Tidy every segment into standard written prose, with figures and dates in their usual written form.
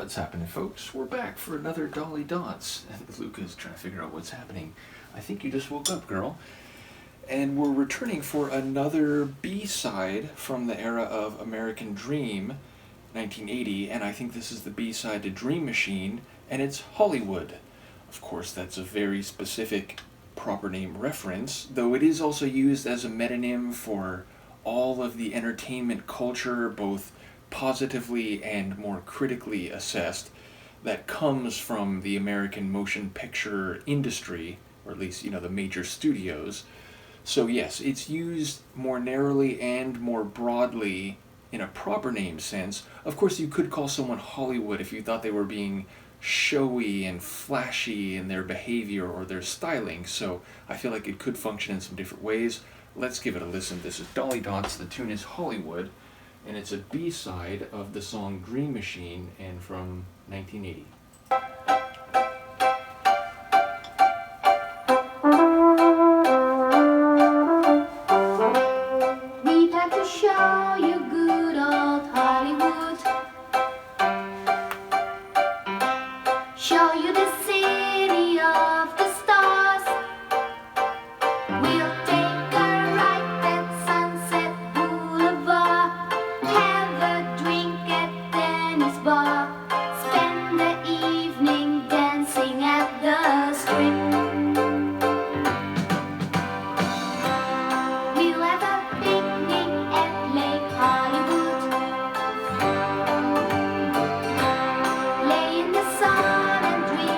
What's happening, folks? We're back for another Dolly Dots. And Luca's trying to figure out what's happening. I think you just woke up, girl. And we're returning for another B-side from the era of American Dream, 1980. And I think this is the B-side to Dreammachine, and it's Hollywood. Of course, that's a very specific proper name reference, though it is also used as a metonym for all of the entertainment culture, both positively and more critically assessed, that comes from the American motion picture industry, or at least, the major studios. So yes, it's used more narrowly and more broadly in a proper name sense. Of course, you could call someone Hollywood if you thought they were being showy and flashy in their behavior or their styling, so I feel like it could function in some different ways. Let's give it a listen. This is Dolly Dots, the tune is Hollywood, and it's a B-side of the song Dreammachine, and from 1980. We'd like to show you good old Hollywood, show you the city of the stars. We'll take a ride at Sunset Boulevard, have a drink at Denny's bar, spend the evening dancing at the Strip. We'll have a picnic at Lake Hollywood, lay in the sun and dream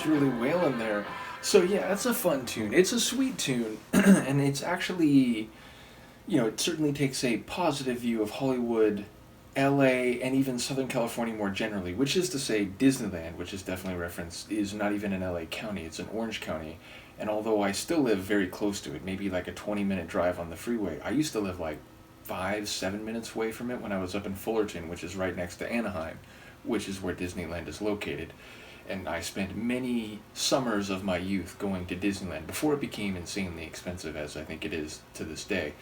was really wailing there. So yeah, it's a fun tune. It's a sweet tune, and it's actually, it certainly takes a positive view of Hollywood, LA, and even Southern California more generally, which is to say Disneyland, which is definitely referenced, is not even in LA County, it's in Orange County. And although I still live very close to it, maybe like a 20-minute drive on the freeway, I used to live like 5, 7 minutes away from it when I was up in Fullerton, which is right next to Anaheim, which is where Disneyland is located. And I spent many summers of my youth going to Disneyland before it became insanely expensive, as I think it is to this day.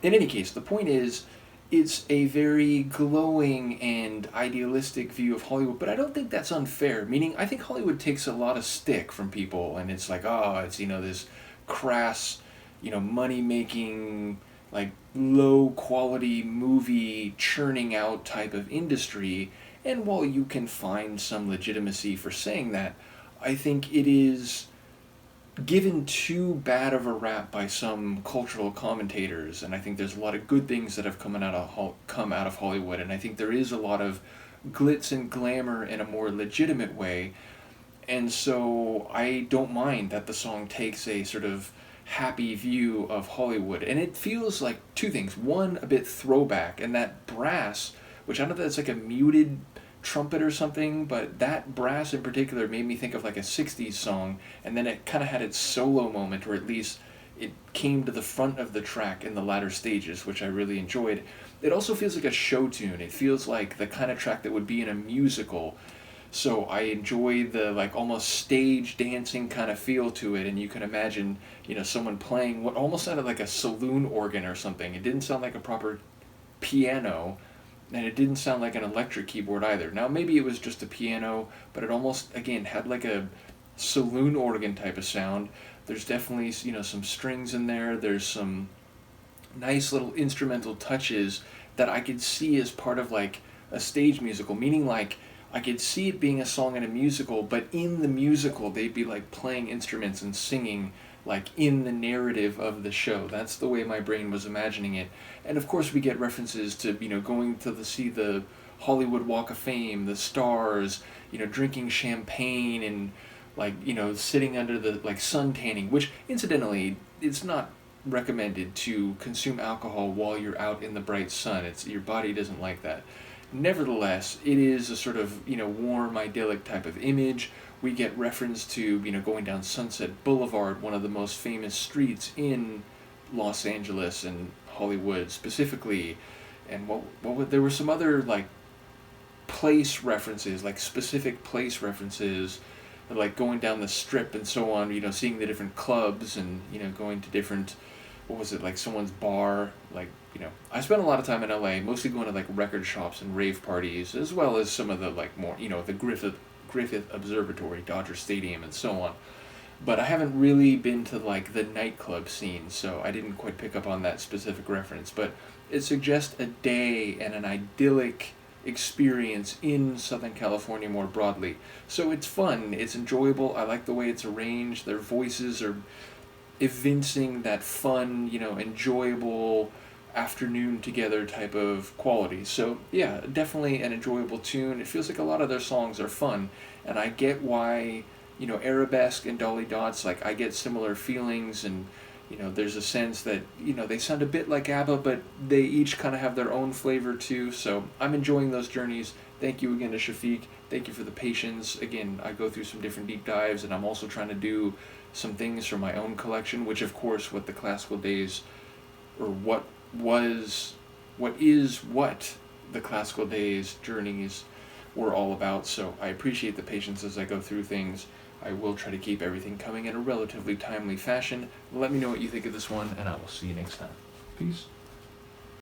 In any case, the point is, it's a very glowing and idealistic view of Hollywood, but I don't think that's unfair. Meaning, I think Hollywood takes a lot of stick from people, and it's like, oh, it's, this crass, money-making, like, low-quality movie churning out type of industry. And while you can find some legitimacy for saying that, I think it is given too bad of a rap by some cultural commentators, and I think there's a lot of good things that have come out of Hollywood, and I think there is a lot of glitz and glamour in a more legitimate way, and so I don't mind that the song takes a sort of happy view of Hollywood, and it feels like two things. One, a bit throwback, and that brass, which I don't know if that's like a muted trumpet or something, but that brass in particular made me think of like a 60s song, and then it kind of had its solo moment, or at least it came to the front of the track in the latter stages, which I really enjoyed. It also feels like a show tune. It feels like the kind of track that would be in a musical, so I enjoy the like almost stage dancing kind of feel to it, and you can imagine, someone playing what almost sounded like a saloon organ or something. It didn't sound like a proper piano, and it didn't sound like an electric keyboard either. Now, maybe it was just a piano, but it almost, again, had like a saloon organ type of sound. There's definitely, some strings in there. There's some nice little instrumental touches that I could see as part of like a stage musical, meaning like I could see it being a song in a musical, but in the musical they'd be like playing instruments and singing like in the narrative of the show. That's the way my brain was imagining it. And of course we get references to, going to see the Hollywood Walk of Fame, the stars, drinking champagne and like, sitting under the like sun tanning, which incidentally, it's not recommended to consume alcohol while you're out in the bright sun. Your body doesn't like that. Nevertheless, it is a sort of, warm, idyllic type of image. We get reference to, going down Sunset Boulevard, one of the most famous streets in Los Angeles and Hollywood specifically. And there were some other, like, place references, like specific place references, like going down the Strip and so on, seeing the different clubs and, going to different, like someone's bar, like, I spent a lot of time in LA, mostly going to, like, record shops and rave parties, as well as some of the, like, more, the Griffith Observatory, Dodger Stadium, and so on. But I haven't really been to, like, the nightclub scene, so I didn't quite pick up on that specific reference. But it suggests a day and an idyllic experience in Southern California more broadly. So it's fun, it's enjoyable, I like the way it's arranged, their voices are evincing that fun, enjoyable afternoon together type of quality. So yeah, definitely an enjoyable tune. It feels like a lot of their songs are fun, and I get why, Arabesque and Dolly Dots, like, I get similar feelings, and there's a sense that, they sound a bit like ABBA, but they each kind of have their own flavor too, so I'm enjoying those journeys. Thank you again to Shafiq. Thank you for the patience. Again, I go through some different deep dives, and I'm also trying to do some things from my own collection, which of course what the Classical Days, or what the Classical Days journeys were all about. So I appreciate the patience as I go through things. I will try to keep everything coming in a relatively timely fashion. Let me know what you think of this one, and I will see you next time. Peace.